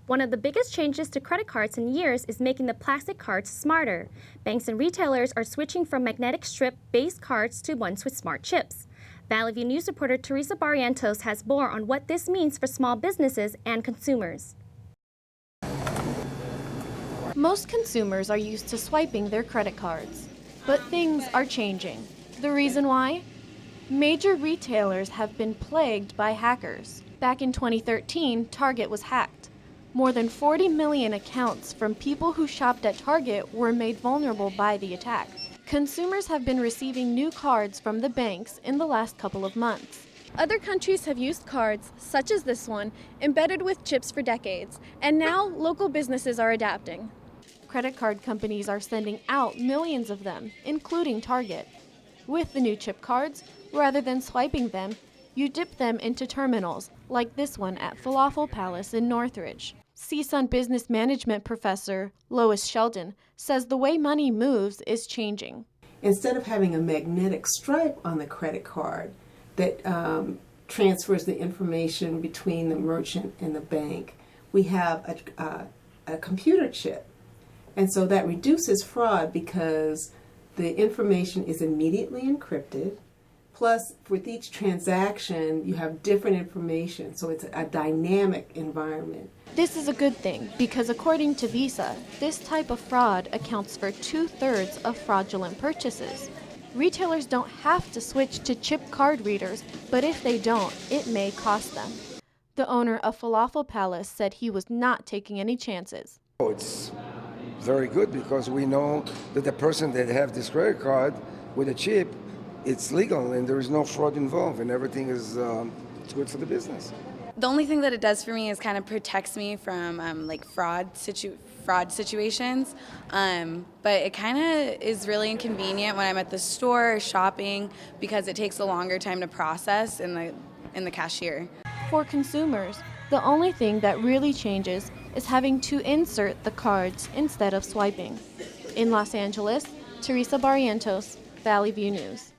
One of the biggest changes to credit cards in years is making the plastic cards smarter. Banks and retailers are switching from magnetic strip-based cards to ones with smart chips. Valley View News reporter Teresa Barrientos has more on what this means for small businesses and consumers. Most consumers are used to swiping their credit cards, but things are changing. The reason why? Major retailers have been plagued by hackers. Back in 2013, Target was hacked. More than 40 million accounts from people who shopped at Target were made vulnerable by the attack. Consumers have been receiving new cards from the banks in the last couple of months. Other countries have used cards, such as this one, embedded with chips for decades, and now local businesses are adapting. Credit card companies are sending out millions of them, including Target. With the new chip cards, rather than swiping them, you dip them into terminals, like this one at Falafel Palace in Northridge. CSUN business management professor Lois Sheldon says the way money moves is changing. Instead of having a magnetic stripe on the credit card that transfers the information between the merchant and the bank, we have a computer chip. And so that reduces fraud because the information is immediately encrypted. Plus, with each transaction, you have different information, so it's a dynamic environment. This is a good thing because according to Visa, this type of fraud accounts for 2/3 of fraudulent purchases. Retailers don't have to switch to chip card readers, but if they don't, it may cost them. The owner of Falafel Palace said he was not taking any chances. It's very good because we know that the person that have this credit card with a chip, it's legal and there is no fraud involved and everything is it's good for the business. The only thing that it does for me is kind of protects me from like fraud situations, but it kind of is really inconvenient when I'm at the store or shopping because it takes a longer time to process in the cashier. For consumers, the only thing that really changes is having to insert the cards instead of swiping. In Los Angeles, Teresa Barrientos, Valley View News.